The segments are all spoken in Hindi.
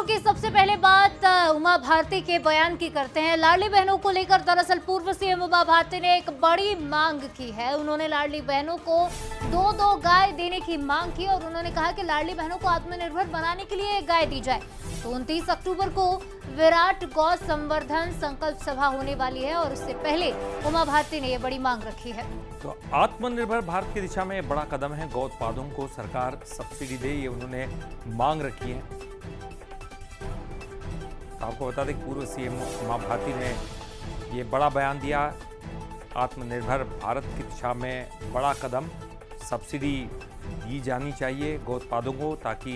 खबरों की सबसे पहले बात उमा भारती के बयान की करते हैं। लाडली बहनों को लेकर दरअसल पूर्व सीएम उमा भारती ने एक बड़ी मांग की है। उन्होंने लाडली बहनों को दो गाय देने की मांग की और उन्होंने कहा कि लाडली बहनों को आत्मनिर्भर बनाने के लिए एक गाय दी जाए। तो 29 अक्टूबर को विराट गौ संवर्धन संकल्प सभा होने वाली है और इससे पहले उमा भारती ने यह बड़ी मांग रखी है। तो आत्मनिर्भर भारत की दिशा में बड़ा कदम है। गौ उत्पादों को सरकार सब्सिडी दे, ये उन्होंने मांग रखी है। आपको बता दें पूर्व सीएम उमा भारती ने ये बड़ा बयान दिया। आत्मनिर्भर भारत की दिशा में बड़ा कदम, सब्सिडी दी जानी चाहिए गौ उत्पादों को ताकि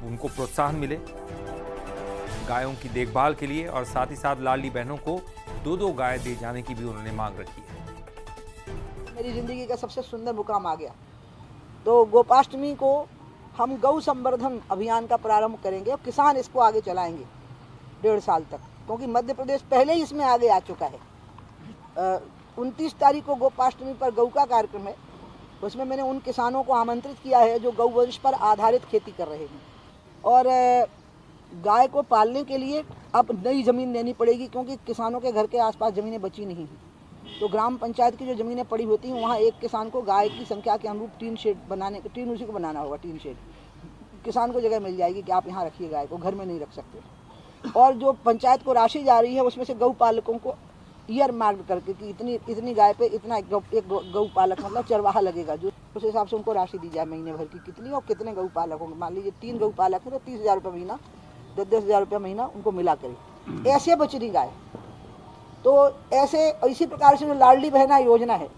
उनको प्रोत्साहन मिले गायों की देखभाल के लिए, और साथ ही साथ लाडली बहनों को दो गाय दे जाने की भी उन्होंने मांग रखी है। मेरी ज़िंदगी का सबसे सुंदर मुकाम आ गया। तो गोपाष्टमी को हम गौ संवर्धन अभियान का प्रारंभ करेंगे और किसान इसको आगे चलाएंगे 1.5 साल तक, क्योंकि मध्य प्रदेश पहले ही इसमें आगे आ चुका है। 29 तारीख को गोपाष्टमी पर गौ का कार्यक्रम है। उसमें मैंने उन किसानों को आमंत्रित किया है जो गौवंश पर आधारित खेती कर रहे हैं, और गाय को पालने के लिए अब नई ज़मीन लेनी पड़ेगी, क्योंकि किसानों के घर के आसपास ज़मीनें बची नहीं हैं। तो ग्राम पंचायत की जो ज़मीनें पड़ी होती हैं वहाँ एक किसान को गाय की संख्या के अनुरूप टीन शेड बनाने, टीन उसी को बनाना होगा। टीन शेड किसान को जगह मिल जाएगी कि आप यहाँ रखिए गाय को, घर में नहीं रख सकते। और जो पंचायत को राशि जा रही है उसमें से गौ पालकों को ईयर मार्क करके कि इतनी गाय पे इतना एक गौ पालक मतलब चरवाहा लगेगा, जो उस हिसाब से उनको राशि दी जाए महीने भर की कितनी और कितने गौ पालक होंगे। मान लीजिए 3 गौ पालक हैं तो 30,000 रुपये महीना, 10,000 रुपये महीना उनको मिला करें। ऐसे बच रही गाय। तो ऐसे इसी प्रकार से जो लाडली बहना योजना है।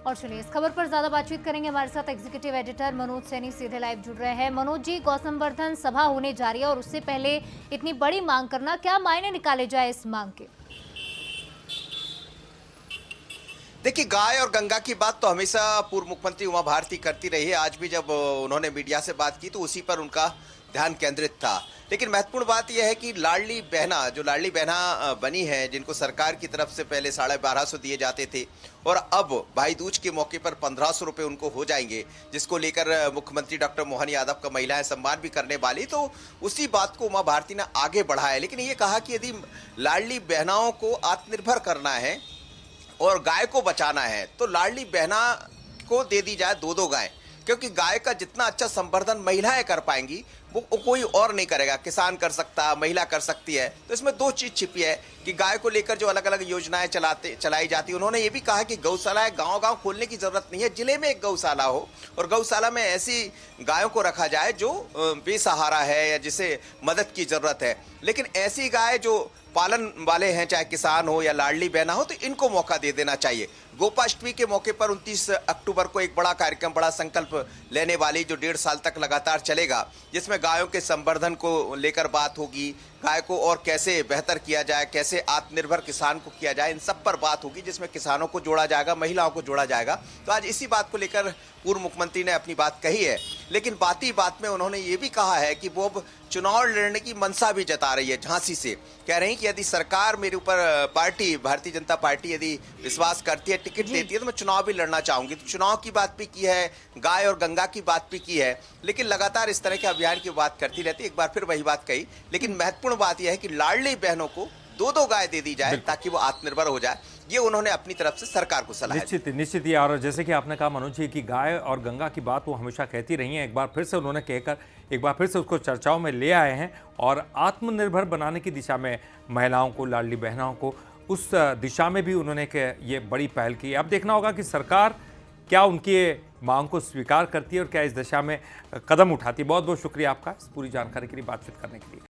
और चलिए इस खबर पर ज्यादा बातचीत करेंगे। हमारे साथ एग्जीक्यूटिव एडिटर मनोज सैनी सीधे लाइव जुड़ रहे हैं। मनोज जी, गौ संवर्धन सभा होने जा रही है और उससे पहले इतनी बड़ी मांग करना, क्या मायने निकाले जाए इस मांग के? देखिए, गाय और गंगा की बात तो हमेशा पूर्व मुख्यमंत्री उमा भारती करती रही है। आज भी जब उन्होंने मीडिया से बात की तो उसी पर उनका ध्यान केंद्रित था। लेकिन महत्वपूर्ण बात यह है कि लाडली बहना बनी है, जिनको सरकार की तरफ से पहले 1250 दिए जाते थे और अब भाई दूज के मौके पर 1500 रुपये उनको हो जाएंगे, जिसको लेकर मुख्यमंत्री डॉक्टर मोहन यादव का महिलाएं सम्मान भी करने वाली। तो उसी बात को उमा भारती ने आगे बढ़ाया। लेकिन ये कहा कि यदि लाडली बहनाओं को आत्मनिर्भर करना है और गाय को बचाना है तो लाडली बहना को दे दी जाए 2 गाय, क्योंकि गाय का जितना अच्छा संवर्धन महिलाएं कर पाएंगी वो कोई और नहीं करेगा। किसान कर सकता, महिला कर सकती है। तो इसमें 2 चीज छिपी है कि गाय को लेकर जो अलग अलग योजनाएं चलाई जाती है। उन्होंने ये भी कहा कि गौशाला गांव-गांव खोलने की जरूरत नहीं है, जिले में एक गौशाला हो और गौशाला में ऐसी गायों को रखा जाए जो बेसहारा है या जिसे मदद की जरूरत है। लेकिन ऐसी गाय जो पालन वाले हैं, चाहे किसान हो या लाडली बहना हो, तो इनको मौका दे देना चाहिए। गोपाष्टमी के मौके पर 29 अक्टूबर को एक बड़ा कार्यक्रम, बड़ा संकल्प लेने वाली जो 1.5 साल तक लगातार चलेगा, जिसमें गायों के संवर्धन को लेकर बात होगी, गाय को और कैसे बेहतर किया जाए, कैसे आत्मनिर्भर किसान को किया जाए, इन सब पर बात होगी, जिसमें किसानों को जोड़ा जाएगा, महिलाओं को जोड़ा जाएगा। तो आज इसी बात को लेकर पूर्व मुख्यमंत्री ने अपनी बात कही है। लेकिन बात में उन्होंने ये भी कहा है कि वो अब चुनाव लड़ने की मंशा भी जता रही है झांसी से। कह रही कि यदि सरकार मेरे ऊपर पार्टी भारतीय जनता पार्टी यदि विश्वास करती है, टिकट देती है, तो मैं चुनाव भी लड़ना चाहूंगी। तो चुनाव की बात भी की है, गाय और गंगा की बात भी की है, लेकिन लगातार इस तरह के अभियान की बात करती रहती है। एक बार फिर वही बात कही, लेकिन महत्वपूर्ण बात यह है कि लाडली बहनों को 2 गाय दे दी जाए ताकि वो आत्मनिर्भर हो जाए। ये उन्होंने अपनी तरफ से सरकार को सलाह निश्चित ही। और जैसे कि आपने कहा मनोज जी कि गाय और गंगा की बात वो हमेशा कहती रही हैं, एक बार फिर से उन्होंने कहकर एक बार फिर से उसको चर्चाओं में ले आए हैं और आत्मनिर्भर बनाने की दिशा में महिलाओं को, लाडली बहनाओं को, उस दिशा में भी उन्होंने ये बड़ी पहल की। अब देखना होगा कि सरकार क्या उनकी मांग को स्वीकार करती है और क्या इस दिशा में कदम उठाती है। बहुत बहुत शुक्रिया आपका इस पूरी जानकारी के लिए, बातचीत करने के लिए।